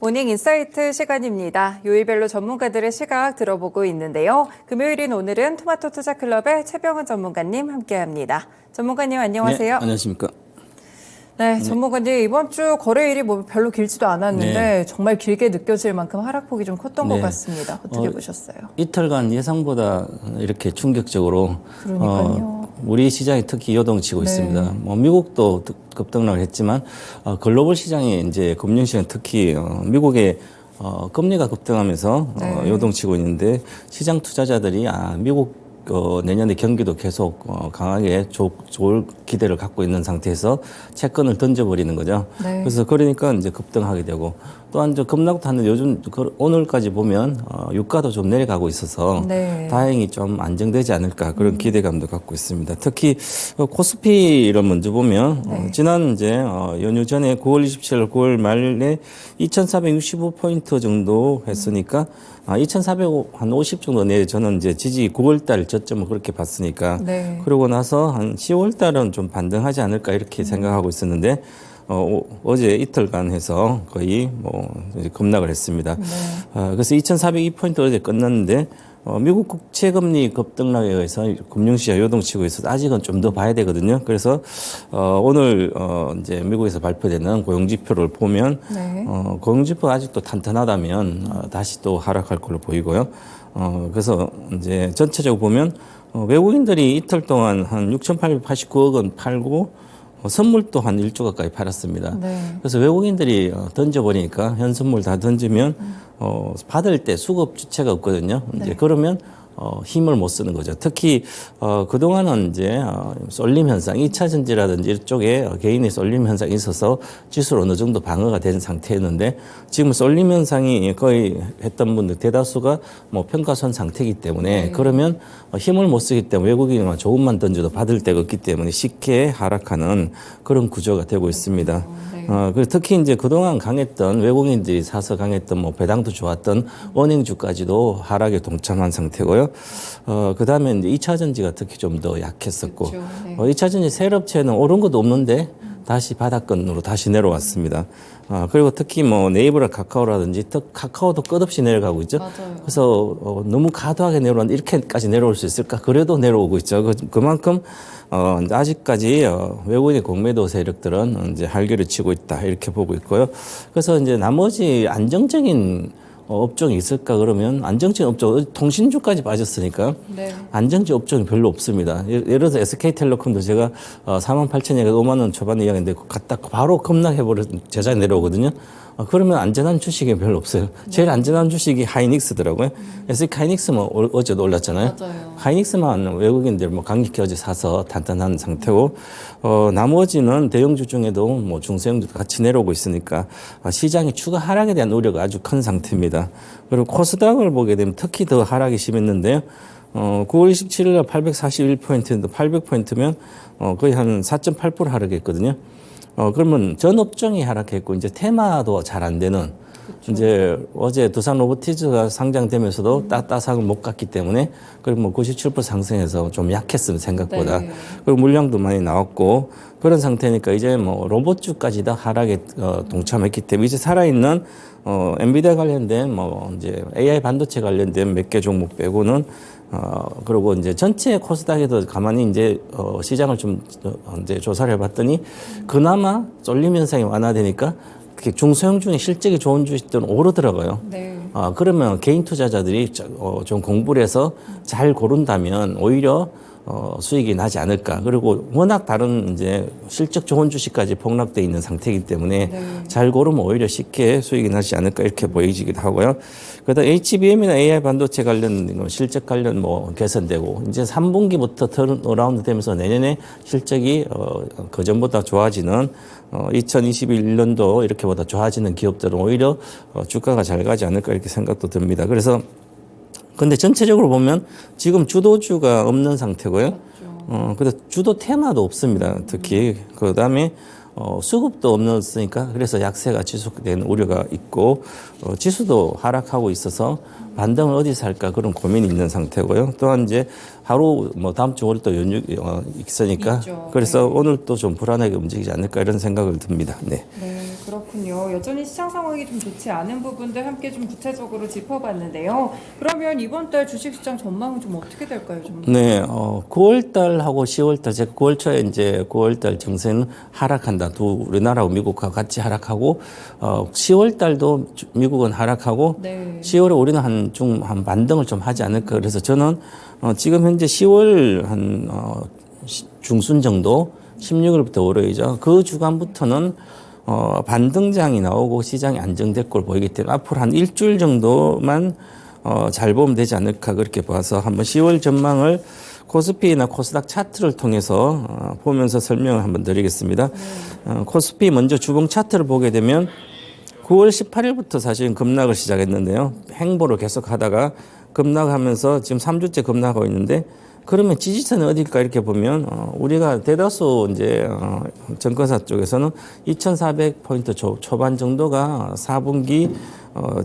모닝 인사이트 시간입니다. 요일별로 전문가들의 시각 들어보고 있는데요. 금요일인 오늘은 토마토 투자클럽의 최병은 전문가님 함께합니다. 전문가님 안녕하세요. 네, 안녕하십니까. 네, 전문가님 이번 주 거래일이 뭐 별로 길지도 않았는데 정말 길게 느껴질 만큼 하락폭이 좀 컸던 것 같습니다. 어떻게 보셨어요? 이틀간 예상보다 이렇게 충격적으로 그러니까요. 우리 시장이 특히 요동치고 있습니다. 뭐 미국도 급등락을 했지만 글로벌 시장이 이제 금융시장 특히 미국의 금리가 급등하면서 요동치고 있는데 시장 투자자들이 미국 내년에 경기도 계속 강하게 좋을 기대를 갖고 있는 상태에서 채권을 던져버리는 거죠. 네. 그래서 그러니까 이제 급등하게 되고 또한 급락도 하는데 요즘 오늘까지 보면 유가도 좀 내려가고 있어서 다행히 좀 안정되지 않을까 그런 기대감도 갖고 있습니다. 특히 코스피를 먼저 보면 지난 이제 연휴 전에 9월 27일 9월 말에 2,465포인트 정도 했으니까 2,450 정도 내에 저는 이제 지지 9월달 저점을 그렇게 봤으니까 그러고 나서 한 10월달은 좀 반등하지 않을까 이렇게 생각하고 있었는데 어제 이틀간 해서 거의 이제 급락을 했습니다. 그래서 2,402포인트 어제 끝났는데 미국 국채금리 급등락에 의해서 금융시장 요동치고 있어서 아직은 좀 더 봐야 되거든요. 그래서 오늘 이제 미국에서 발표되는 고용지표를 보면 고용지표가 아직도 탄탄하다면 다시 또 하락할 걸로 보이고요. 그래서 이제 전체적으로 보면 외국인들이 이틀 동안 한 6,889억 원 팔고 선물도 한 1조 가까이 팔았습니다. 그래서 외국인들이 던져버리니까 현선물 다 던지면 받을 때 수급 주체가 없거든요. 이제 그러면 힘을 못 쓰는 거죠. 특히 그동안은 이제 쏠림 현상, 2차 전지라든지 이쪽에 개인의 쏠림 현상이 있어서 지수로 어느 정도 방어가 된 상태였는데 지금 쏠림 현상이 거의 했던 분들 대다수가 평가선 상태이기 때문에 그러면 힘을 못 쓰기 때문에 외국인만 조금만 던져도 받을 데가 없기 때문에 쉽게 하락하는 그런 구조가 되고 있습니다. 그리고 특히 이제 그동안 강했던 외국인들이 사서 강했던 배당도 좋았던 은행주까지도 하락에 동참한 상태고요. 그 다음에 이제 2차 전지가 특히 좀 더 약했었고, 2차 전지 셀업체는 오른 것도 없는데 다시 바닥권으로 다시 내려왔습니다. 그리고 특히 네이버나 카카오라든지 카카오도 끝없이 내려가고 있죠. 그래서 너무 과도하게 내려왔는데 이렇게까지 내려올 수 있을까? 그래도 내려오고 있죠. 그만큼 아직까지 외국인의 공매도 세력들은 이제 활개를 치고 있다 이렇게 보고 있고요. 그래서 이제 나머지 안정적인 업종이 있을까 그러면 안정적인 업종 통신주까지 빠졌으니까 안정적 업종이 별로 없습니다. 예를 들어서 SK텔레콤도 제가 48,000원에서 5만 원 초반에 이야기했는데 갔다 바로 급락해버려 제자리 내려오거든요. 그러면 안전한 주식이 별로 없어요. 제일 안전한 주식이 하이닉스더라고요. SK 하이닉스만 어제도 올랐잖아요. 하이닉스만 외국인들 강력히 어제 사서 탄탄한 상태고, 나머지는 대형주 중에도 중소형주도 같이 내려오고 있으니까 시장의 추가 하락에 대한 우려가 아주 큰 상태입니다. 그리고 코스닥을 보게 되면 특히 더 하락이 심했는데요. 9월 27일 날 841포인트인데 800포인트면 거의 한 4.8% 하락했거든요. 그러면 전 업종이 하락했고 이제 테마도 잘 안 되는 이제 어제 두산 로보티즈가 상장되면서도 따상을 못 갔기 때문에 그리고 97% 상승해서 좀 약했습니다 생각보다. 그리고 물량도 많이 나왔고 그런 상태니까 이제 로봇주까지 다 하락에 동참했기 때문에 이제 살아있는 엔비디아 관련된 이제 AI 반도체 관련된 몇 개 종목 빼고는 그리고 이제 전체 코스닥에도 가만히 이제 시장을 좀 이제 조사를 해봤더니 그나마 쏠림 현상이 완화되니까 중소형 중에 실적이 좋은 주식들은 오르더라고요. 그러면 개인 투자자들이 좀 공부를 해서 잘 고른다면 오히려 수익이 나지 않을까. 그리고 워낙 다른 이제 실적 좋은 주식까지 폭락돼 있는 상태이기 때문에 잘 고르면 오히려 쉽게 수익이 나지 않을까 이렇게 보이기도 하고요. 그다음 HBM이나 AI 반도체 관련 실적 관련 개선되고 이제 3분기부터 턴어라운드 되면서 내년에 실적이 그전보다 좋아지는 2021년도 이렇게보다 좋아지는 기업들은 오히려 주가가 잘 가지 않을까 이렇게 생각도 듭니다. 그래서 근데 전체적으로 보면 지금 주도주가 없는 상태고요. 그래서 주도 테마도 없습니다. 특히 그 다음에 수급도 없었으니까 그래서 약세가 지속되는 우려가 있고 지수도 하락하고 있어서 반등을 어디서 할까 그런 고민이 있는 상태고요. 또한 이제 하루 다음 주 월요일 또 연휴 있으니까 그래서 오늘 또 좀 불안하게 움직이지 않을까 이런 생각을 듭니다. 네. 그렇군요. 여전히 시장 상황이 좀 좋지 않은 부분들 함께 좀 구체적으로 짚어봤는데요. 그러면 이번 달 주식시장 전망은 좀 어떻게 될까요? 좀? 네, 9월 달하고 10월 달, 제가 9월 초에 이제 9월 달 증세는 하락한다. 우리나라하고 미국과 같이 하락하고, 10월 달도 미국은 하락하고, 네. 10월에 우리는 한 반등을 좀 하지 않을까. 그래서 저는 지금 현재 10월 중순 정도, 16일부터 월요일이죠. 그 주간부터는 반등장이 나오고 시장이 안정될 걸 보이기 때문에 앞으로 한 일주일 정도만 잘 보면 되지 않을까 그렇게 봐서 한번 10월 전망을 코스피나 코스닥 차트를 통해서 보면서 설명을 한번 드리겠습니다. 코스피 먼저 주봉 차트를 보게 되면 9월 18일부터 사실은 급락을 시작했는데요. 행보를 계속 하다가 급락하면서 지금 3주째 급락하고 있는데 그러면 지지선은 어딜까 이렇게 보면 우리가 대다수 이제 증권사 쪽에서는 2,400포인트 초반 정도가 4분기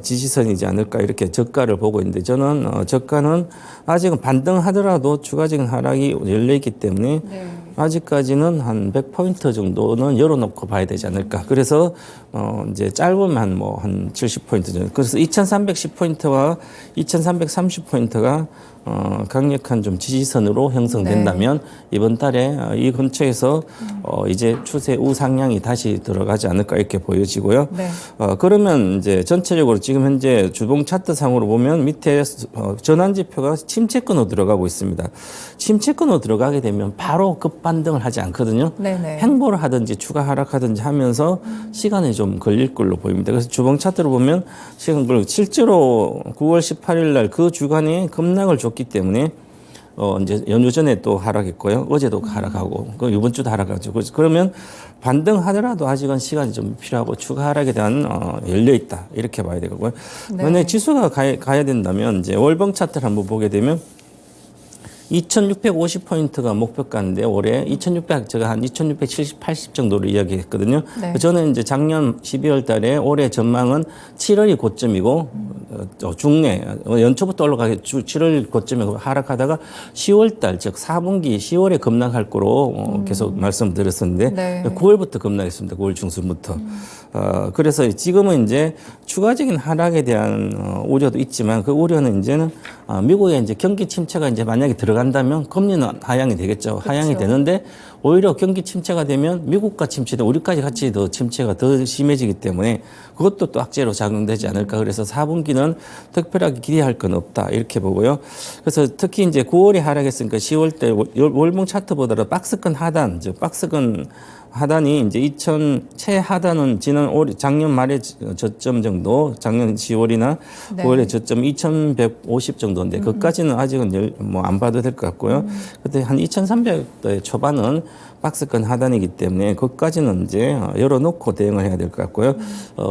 지지선이지 않을까 이렇게 저가를 보고 있는데 저는 저가는 아직은 반등하더라도 추가적인 하락이 열려 있기 때문에 네. 아직까지는 한 100포인트 정도는 열어놓고 봐야 되지 않을까. 그래서 이제 짧으면 뭐 한 70포인트 정도. 그래서 2,310포인트와 2,330포인트가 강력한 좀 지지선으로 형성된다면 네. 이번 달에 이 근처에서 이제 추세 우상향이 다시 들어가지 않을까 이렇게 보여지고요. 네. 그러면 이제 전체적으로 지금 현재 주봉 차트 상으로 보면 밑에 전환 지표가 침체권으로 들어가고 있습니다. 침체권으로 들어가게 되면 바로 급반등을 하지 않거든요. 네네. 행보를 하든지 추가 하락하든지 하면서 시간이 좀 걸릴 걸로 보입니다. 그래서 주봉 차트를 보면 시간 걸리고 실제로 9월 18일 날 그 주간에 급락을 줬기 때문에 이제 연휴 전에 또 하락했고요. 어제도 하락하고 이번 주도 하락하죠. 그러면 반등하더라도 아직은 시간이 좀 필요하고 추가 하락에 대한 열려 있다 이렇게 봐야 되고요. 네. 만약에 지수가 가야 된다면 이제 월봉 차트를 한번 보게 되면 2,650포인트가 목표가인데 올해 2,600 제가 한 2,670, 80 정도로 이야기했거든요. 네. 저는 이제 작년 12월 달에 올해 전망은 7월이 고점이고 중내 연초부터 올라가게 7월 고점이고 하락하다가 10월 달 즉 4분기 10월에 급락할 거로 계속 말씀드렸었는데 네. 9월부터 급락했습니다. 9월 중순부터. 그래서 지금은 이제 추가적인 하락에 대한 우려도 있지만 그 우려는 이제는 미국의 이제 경기 침체가 이제 만약에 들어간다면 금리는 하향이 되겠죠. 그렇죠. 하향이 되는데 오히려 경기 침체가 되면 미국과 침체돼 우리까지 같이 더 침체가 더 심해지기 때문에 그것도 또 악재로 작용되지 않을까. 그래서 4분기는 특별하게 기대할 건 없다 이렇게 보고요. 그래서 특히 이제 9월에 하락했으니까 10월 때 월봉 차트보다도 박스권 하단, 즉 박스권 하단이 이제 최하단은 작년 말에 저점 정도, 작년 10월이나 네. 9월에 저점 2,150 정도인데, 그까지는 아직은 뭐 안 봐도 될 것 같고요. 그때 한 2,300대 초반은 박스권 하단이기 때문에, 그까지는 이제 열어놓고 대응을 해야 될 것 같고요.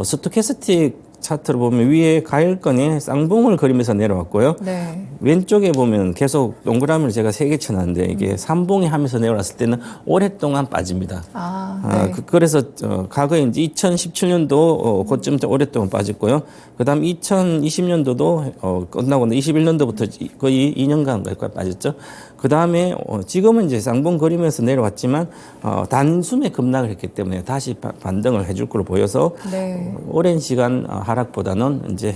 스토캐스틱 차트를 보면 위에 가일권이 쌍봉을 그리면서 내려왔고요. 네. 왼쪽에 보면 계속 동그라미를 제가 3개 쳐놨는데 이게 삼봉이 하면서 내려왔을 때는 오랫동안 빠집니다. 네. 그래서 과거에 이제 2017년도 고점 오랫동안 빠졌고요. 그다음 2020년도도 끝나고 21년도부터 거의 2년간 가까이 빠졌죠. 그 다음에 지금은 이제 쌍봉 그리면서 내려왔지만 단숨에 급락을 했기 때문에 다시 반등을 해줄 걸로 보여서 네. 오랜 시간 하락보다는 이제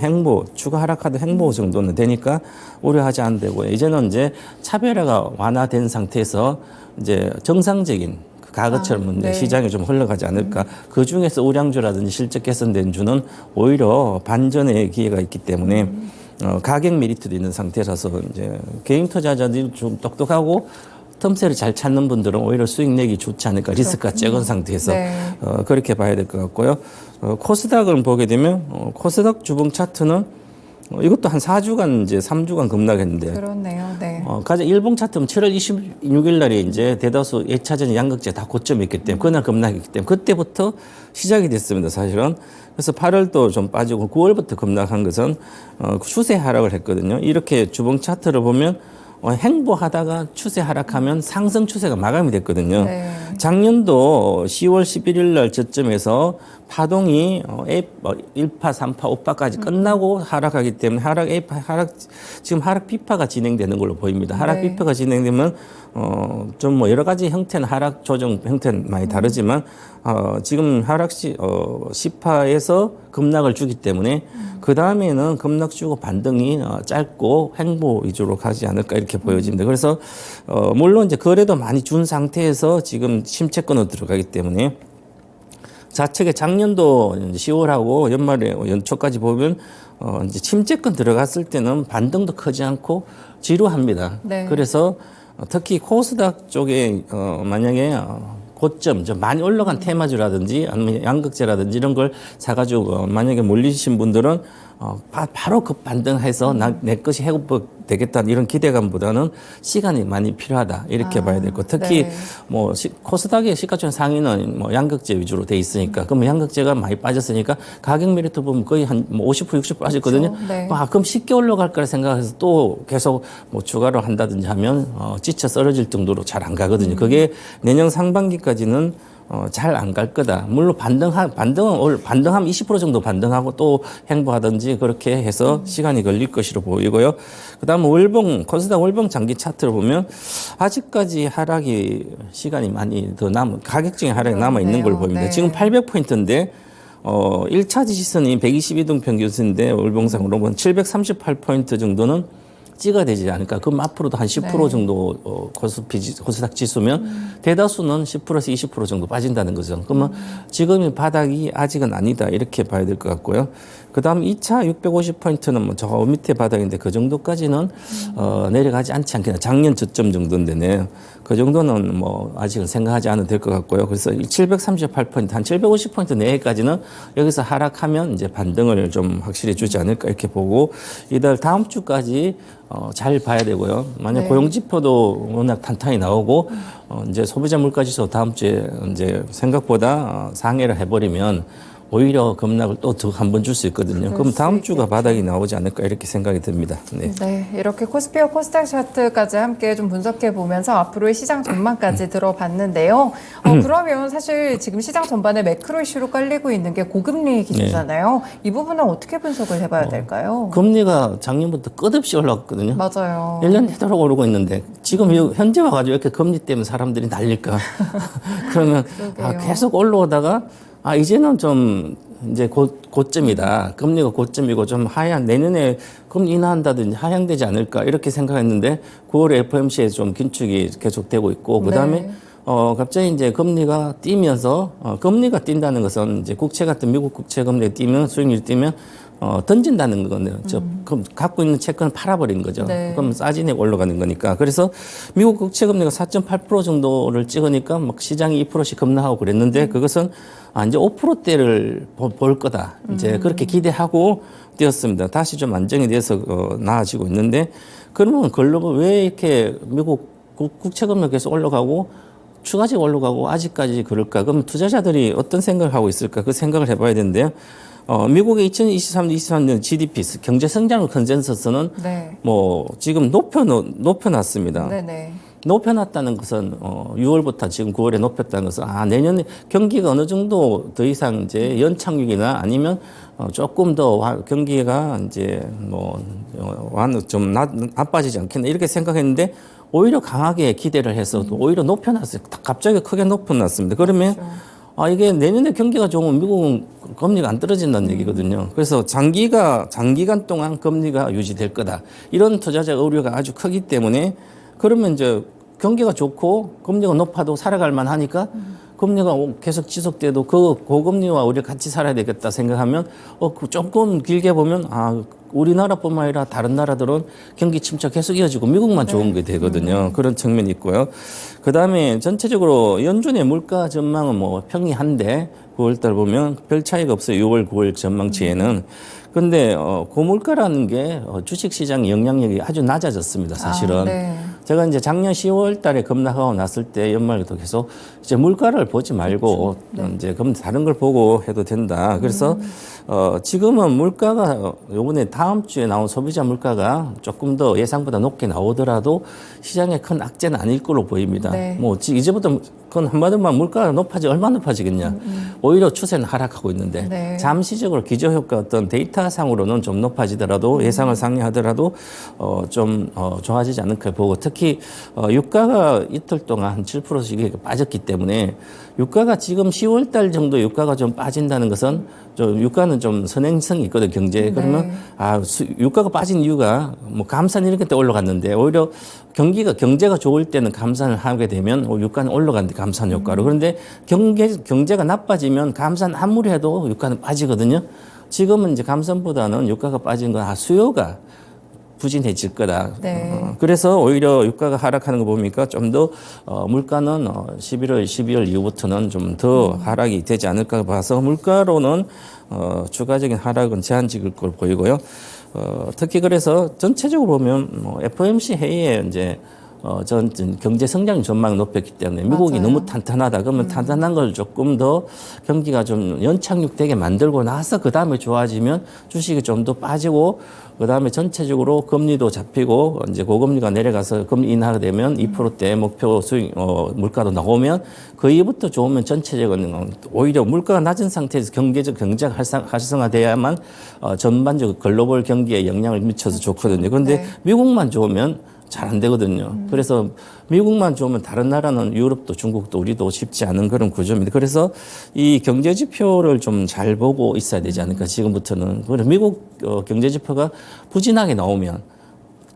추가 하락하던 행보 정도는 되니까 우려하지 않으면 되고요. 이제는 이제 차별화가 완화된 상태에서 이제 정상적인 과거처럼 네. 시장이 좀 흘러가지 않을까. 그 중에서 우량주라든지 실적 개선된 주는 오히려 반전의 기회가 있기 때문에 가격 메리트도 있는 상태라서 이제 개인 투자자들이 좀 똑똑하고 틈새를 잘 찾는 분들은 오히려 수익 내기 좋지 않을까. 리스크가 적은 상태에서 네. 그렇게 봐야 될 것 같고요. 코스닥을 보게 되면 코스닥 주봉 차트는 이것도 한 4주간 이제 3주간 급락했는데. 그렇네요. 네. 가장 일봉 차트는 7월 26일 날에 이제 대다수 2차전 양극재 다 고점이 있기 때문에 그날 급락했기 때문에 그때부터 시작이 됐습니다. 사실은. 그래서 8월도 좀 빠지고 9월부터 급락한 것은 추세 하락을 했거든요. 이렇게 주봉 차트를 보면 행보하다가 추세 하락하면 상승 추세가 마감이 됐거든요. 네. 작년도 10월 11일 날 저점에서 파동이 1파, 3파, 5파까지 끝나고 하락하기 때문에 지금 하락 비파가 진행되는 걸로 보입니다. 하락 비파가 진행되면 좀 뭐 여러 가지 형태는 하락 조정 형태는 많이 다르지만 지금 하락 시파에서 급락을 주기 때문에 그 다음에는 급락 주고 반등이 짧고 횡보 위주로 가지 않을까 이렇게 보여집니다. 그래서 물론 이제 거래도 많이 준 상태에서 지금 심채권으로 들어가기 때문에 좌측에 작년도 10월하고 연말에 연초까지 보면 이제 침체권 들어갔을 때는 반등도 크지 않고 지루합니다. 네. 그래서 특히 코스닥 쪽에 만약에 고점 좀 많이 올라간 테마주라든지 아니면 양극재라든지 이런 걸 사가지고 만약에 몰리신 분들은 바로 급반등해서 내 것이 회복되겠다는 이런 기대감보다는 시간이 많이 필요하다 이렇게 봐야 될 것. 특히 네. 뭐 코스닥의 시가총 상위는 뭐 양극재 위주로 돼 있으니까 그럼 양극재가 많이 빠졌으니까 가격 메리트 보면 거의 한 뭐 50% 60% 빠졌거든요. 그렇죠. 네. 그럼 쉽게 올라갈 거라 생각해서 또 계속 뭐 추가로 한다든지 하면 지쳐 쓰러질 정도로 잘 안 가거든요. 그게 내년 상반기까지는 잘 안 갈 거다. 물론 반등하면 20% 정도 반등하고 또 횡보하든지 그렇게 해서 시간이 걸릴 것으로 보이고요. 그다음 코스닥 월봉 장기 차트를 보면 아직까지 하락이 시간이 많이 더 가격적인 하락이 남아 있는 걸 보입니다. 네. 지금 800포인트인데 1차 지지선이 122동 평균선인데 월봉상으로 보면 738포인트 정도는 찍어야 되지 않을까. 그럼 앞으로도 한 10% 정도 코스닥 지수면 대다수는 10%에서 20% 정도 빠진다는 거죠. 그러면 지금의 바닥이 아직은 아니다. 이렇게 봐야 될 것 같고요. 그 다음 2차 650포인트는 뭐 저 밑에 바닥인데 그 정도까지는 내려가지 않지 않겠나. 작년 저점 정도인데네. 그 정도는 뭐 아직은 생각하지 않아도 될 것 같고요. 그래서 738포인트, 한 750포인트 내외까지는 여기서 하락하면 이제 반등을 좀 확실히 주지 않을까 이렇게 보고 이달 다음 주까지 잘 봐야 되고요. 만약 네. 고용지표도 워낙 탄탄히 나오고 이제 소비자 물가지수 다음 주에 이제 생각보다 상회를 해버리면 오히려 급락을 또 한 번 줄 수 있거든요. 그럼 다음 주가 바닥이 나오지 않을까 이렇게 생각이 듭니다. 네. 네, 이렇게 코스피와 코스닥 차트까지 함께 좀 분석해 보면서 앞으로의 시장 전망까지 들어봤는데요. 그러면 사실 지금 시장 전반에 매크로 이슈로 깔리고 있는 게 고금리 기조잖아요. 네. 이 부분은 어떻게 분석을 해봐야 될까요? 금리가 작년부터 끝없이 올라갔거든요. 맞아요. 1년 내도록 오르고 있는데 지금 현재 와가지고 이렇게 금리 때문에 사람들이 난릴까? 그러면 계속 올라오다가 이제는 좀 이제 고점이다. 금리가 고점이고 좀 내년에 금리 인하한다든지 하향되지 않을까 이렇게 생각했는데 9월에 FOMC에 좀 긴축이 계속되고 있고 그다음에 네. 갑자기 이제 금리가 뛰면서 금리가 뛴다는 것은 이제 국채 같은 미국 국채 금리가 뛰면 수익률이 뛰면 던진다는 거네요. 갖고 있는 채권을 팔아버리는 거죠. 네. 그럼 싸진에 올라가는 거니까. 그래서 미국 국채 금리가 4.8% 정도를 찍으니까 막 시장이 2%씩 급락하고 그랬는데 그것은 이제 5%대를 볼 거다. 이제 그렇게 기대하고 뛰었습니다. 다시 좀 안정이 돼서 나아지고 있는데 그러면 글로벌 왜 이렇게 미국 국채 금리가 계속 올라가고 추가적으로 올라가고 아직까지 그럴까? 그럼 투자자들이 어떤 생각을 하고 있을까? 그 생각을 해봐야 되는데요. 미국의 2023년 GDP 경제 성장 컨센서스는 네. 뭐 지금 높여놨습니다. 네네. 높여놨다는 것은 6월부터 지금 9월에 높였다는 것은 내년에 경기가 어느 정도 더 이상 이제 연착륙이나 아니면 조금 더 경기가 이제 좀 나빠지지 않겠나 이렇게 생각했는데 오히려 강하게 기대를 해서 오히려 높여놨어요. 갑자기 크게 높여놨습니다. 그러면 그렇죠. 이게 내년에 경기가 좋으면 미국은 금리가 안 떨어진다는 얘기거든요. 그래서 장기간 동안 금리가 유지될 거다. 이런 투자자 의료가 아주 크기 때문에 그러면 이제 경기가 좋고 금리가 높아도 살아갈 만하니까 금리가 계속 지속돼도 그 고금리와 우리가 같이 살아야 되겠다 생각하면 조금 길게 보면 우리나라뿐만 아니라 다른 나라들은 경기 침체 계속 이어지고 미국만 좋은 게 되거든요. 그런 측면이 있고요. 그다음에 전체적으로 연준의 물가 전망은 뭐 평이한데 9월달 보면 별 차이가 없어요. 6월, 9월 전망치에는. 근데 고물가라는 게 주식시장 영향력이 아주 낮아졌습니다. 사실은. 네. 제가 이제 작년 10월 달에 급락하고 났을 때 연말부터 계속 이제 물가를 보지 말고 그렇죠. 네. 이제 그럼 다른 걸 보고 해도 된다. 그래서 지금은 물가가 요번에 다음 주에 나온 소비자 물가가 조금 더 예상보다 높게 나오더라도 시장에 큰 악재는 아닐 걸로 보입니다. 네. 뭐 이제부터 그건 한마디만 물가가 얼마나 높아지겠냐. 오히려 추세는 하락하고 있는데 네. 잠시적으로 기저효과 어떤 데이터상으로는 좀 높아지더라도 예상을 상회하더라도 좀 좋아지지 않을까 보고 특히 유가가 이틀 동안 한 7%씩 빠졌기 때문에 유가가 지금 10월 달 정도 유가가 좀 빠진다는 것은 좀 유가는 좀 선행성이 있거든 경제에. 그러면 유가가 빠진 이유가 뭐 감산 이렇게 때 올라갔는데 오히려 경제가 좋을 때는 감산을 하게 되면 유가는 올라가는데 감산 효과로. 그런데 경제가 나빠지면 감산 아무리 해도 유가는 빠지거든요. 지금은 이제 감산보다는 유가가 빠진 건 수요가 부진해질 거다. 네. 그래서 오히려 유가가 하락하는 거 보니까 좀 더 물가는 11월, 12월 이후부터는 좀 더 하락이 되지 않을까 봐서 물가로는 추가적인 하락은 제한적일 걸 보이고요. 특히 그래서 전체적으로 보면 FOMC 회의에 이제 전 경제 성장 전망을 높였기 때문에 미국이 맞아요. 너무 탄탄하다. 그러면 탄탄한 걸 조금 더 경기가 좀 연착륙되게 만들고 나서 그 다음에 좋아지면 주식이 좀 더 빠지고 그 다음에 전체적으로 금리도 잡히고 이제 고금리가 내려가서 금리 인하가 되면 2%대 목표 수익 물가도 나오면 그 이후부터 좋으면 전체적인 오히려 물가가 낮은 상태에서 경제가 활성화돼야만 전반적으로 글로벌 경기에 영향을 미쳐서 좋거든요. 그런데 네. 미국만 좋으면 잘 안 되거든요. 그래서 미국만 좋으면 다른 나라는 유럽도 중국도 우리도 쉽지 않은 그런 구조입니다. 그래서 이 경제 지표를 좀 잘 보고 있어야 되지 않을까 지금부터는. 그래서 미국 경제 지표가 부진하게 나오면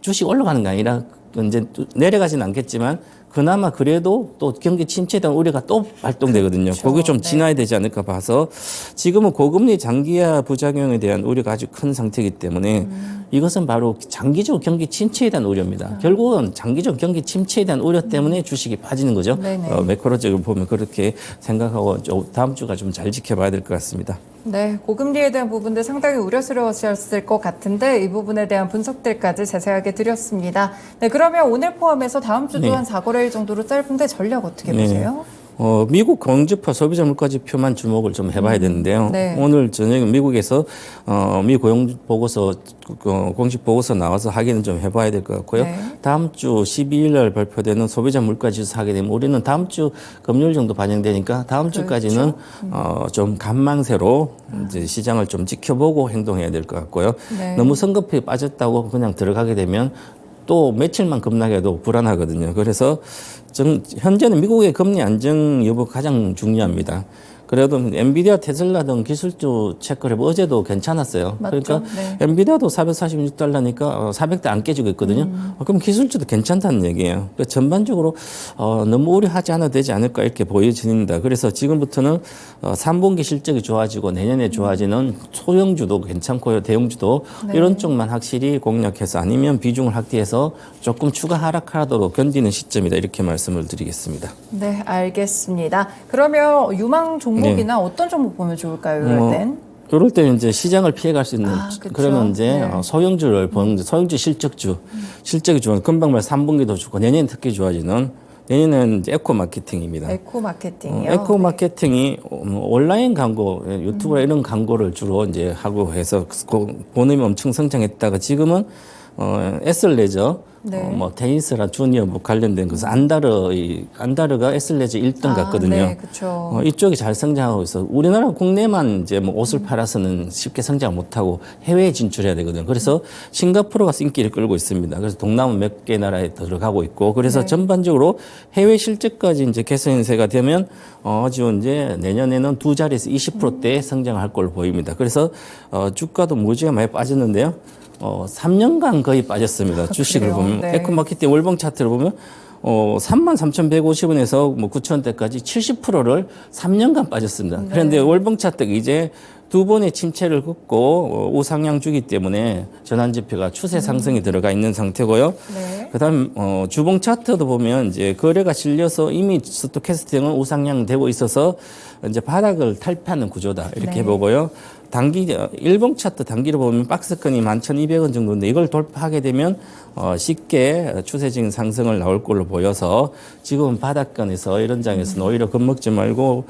주식 올라가는 게 아니라 이제 내려가지는 않겠지만 그나마 그래도 또 경기 침체에 대한 우려가 또 발동되거든요. 그렇죠. 그게 좀 네. 지나야 되지 않을까 봐서 지금은 고금리 장기화 부작용에 대한 우려가 아주 큰 상태이기 때문에 이것은 바로 장기적 경기 침체에 대한 우려입니다. 결국은 장기적 경기 침체에 대한 우려 때문에 주식이 빠지는 거죠. 매크로적으로 보면 그렇게 생각하고 다음 주가 좀 잘 지켜봐야 될 것 같습니다. 네, 고금리에 대한 부분들 상당히 우려스러우셨을 것 같은데 이 부분에 대한 분석들까지 자세하게 드렸습니다. 네, 그러면 오늘 포함해서 다음 주도 한 4거래일 정도로 짧은데 전략 어떻게 보세요? 미국 공지표 소비자 물가 지표만 주목을 좀 해봐야 되는데요. 네. 오늘 저녁에 미국에서 미 고용 보고서 공식 보고서 나와서 확인을 좀 해봐야 될 것 같고요. 네. 다음 주 12일 날 발표되는 소비자 물가 지수 하게 되면 우리는 다음 주 금요일 정도 반영되니까 다음 주까지는 좀 간망세로 이제 시장을 좀 지켜보고 행동해야 될 것 같고요. 네. 너무 성급히 빠졌다고 그냥 들어가게 되면 또 며칠만 급락해도 불안하거든요. 그래서 현재는 미국의 금리 안정 여부가 가장 중요합니다. 그래도 엔비디아, 테슬라 등 기술주 체크를 해보면 어제도 괜찮았어요. 맞죠? 그러니까 네. 엔비디아도 446달러니까 400대 안 깨지고 있거든요. 그럼 기술주도 괜찮다는 얘기예요. 그러니까 전반적으로 너무 우려하지 않아도 되지 않을까 이렇게 보여집니다. 그래서 지금부터는 3분기 실적이 좋아지고 내년에 좋아지는 소형주도 괜찮고요. 대형주도 이런 쪽만 확실히 공략해서 아니면 비중을 확대해서 조금 추가 하락하도록 견디는 시점이다. 이렇게 말씀을 드리겠습니다. 네, 알겠습니다. 그러면 유망 종목이나 어떤 종목 보면 좋을까요? 이럴 땐? 이럴 때는 이제 시장을 피해갈 수 있는 그쵸? 그러면 이제 네. 소형주를 보는 소형주 실적주 실적이 좋은 금방 말 3분기도 좋고 내년 특히 좋아지는 내년은 이제 에코 마케팅입니다. 에코 마케팅이요. 에코 마케팅이 온라인 광고, 유튜브나 이런 광고를 주로 이제 하고 해서 본음이 엄청 성장했다가 지금은 에슬레저, 뭐 테니스랑 주니어 뭐 관련된 것은 안다르가 에슬레저 1등 같거든요. 네, 그렇죠. 이쪽이 잘 성장하고 있어. 우리나라 국내만 이제 뭐 옷을 팔아서는 쉽게 성장 못하고 해외에 진출해야 되거든요. 그래서 싱가포르가 인기를 끌고 있습니다. 그래서 동남아 몇 개 나라에 들어가고 있고, 그래서 전반적으로 해외 실적까지 이제 개선세가 되면 아주 이제 내년에는 두 자리에서 20%대 성장을 할 걸로 보입니다. 그래서 주가도 무지가 많이 빠졌는데요. 3년간 거의 빠졌습니다. 주식을 그래요? 보면. 네. 에코마케팅 월봉 차트를 보면 33,150원에서 뭐 9,000원대까지 70%를 3년간 빠졌습니다. 그런데 월봉 차트가 이제 두 번의 침체를 긋고 우상향 주기 때문에 전환지표가 추세 상승이 들어가 있는 상태고요. 그다음 주봉 차트도 보면 이제 거래가 실려서 이미 스토캐스팅은 우상향 되고 있어서 이제 바닥을 탈피하는 구조다 이렇게 보고요. 단기 일봉 차트 단기로 보면 박스권이 11,200원 정도인데 이걸 돌파하게 되면 쉽게 추세적인 상승을 나올 걸로 보여서 지금 바닥권에서 이런 장에서는 오히려 겁먹지 말고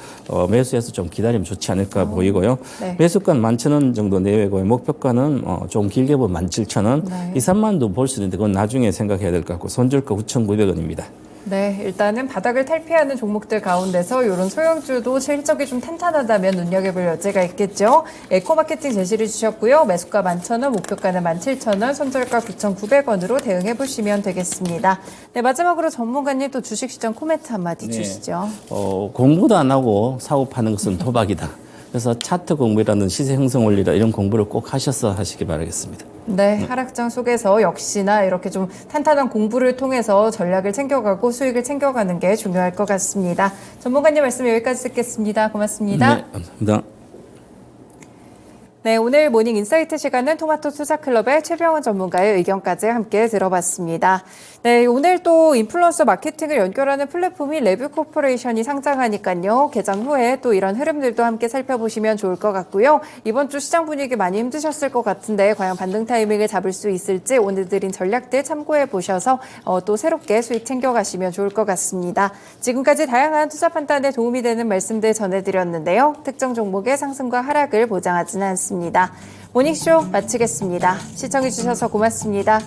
매수해서 좀 기다리면 좋지 않을까 보이고요. 네. 매수권 11,000원 정도 내외고요. 목표가는 좀 길게 보면 17,000원, 네. 2, 3만도 볼 수 있는데 그건 나중에 생각해야 될 것 같고 손절가 9,900원입니다. 네, 일단은 바닥을 탈피하는 종목들 가운데서 이런 소형주도 실적이 좀 탄탄하다면 눈여겨볼 여지가 있겠죠. 에코마케팅 제시를 주셨고요. 매수가 11,000원, 목표가는 17,000원, 손절가 9,900원으로 대응해 보시면 되겠습니다. 네, 마지막으로 전문가님 또 주식시장 코멘트 한마디 주시죠. 공부도 안 하고 사고 파는 것은 도박이다. 그래서 차트 공부라는 시세 형성 원리라 이런 공부를 꼭 하셔서 하시기 바라겠습니다. 네, 하락장 속에서 역시나 이렇게 좀 탄탄한 공부를 통해서 전략을 챙겨가고 수익을 챙겨가는 게 중요할 것 같습니다. 전문가님 말씀 여기까지 듣겠습니다. 고맙습니다. 네, 감사합니다. 네, 오늘 모닝 인사이트 시간은 토마토 투자클럽의 최병원 전문가의 의견까지 함께 들어봤습니다. 네, 오늘 또 인플루언서 마케팅을 연결하는 플랫폼이 레뷰코퍼레이션이 상장하니까요. 개장 후에 또 이런 흐름들도 함께 살펴보시면 좋을 것 같고요. 이번 주 시장 분위기 많이 힘드셨을 것 같은데 과연 반등 타이밍을 잡을 수 있을지 오늘 드린 전략들 참고해 보셔서 또 새롭게 수익 챙겨가시면 좋을 것 같습니다. 지금까지 다양한 투자 판단에 도움이 되는 말씀들 전해드렸는데요. 특정 종목의 상승과 하락을 보장하지는 않습니다. 모닝쇼 마치겠습니다. 시청해주셔서 고맙습니다.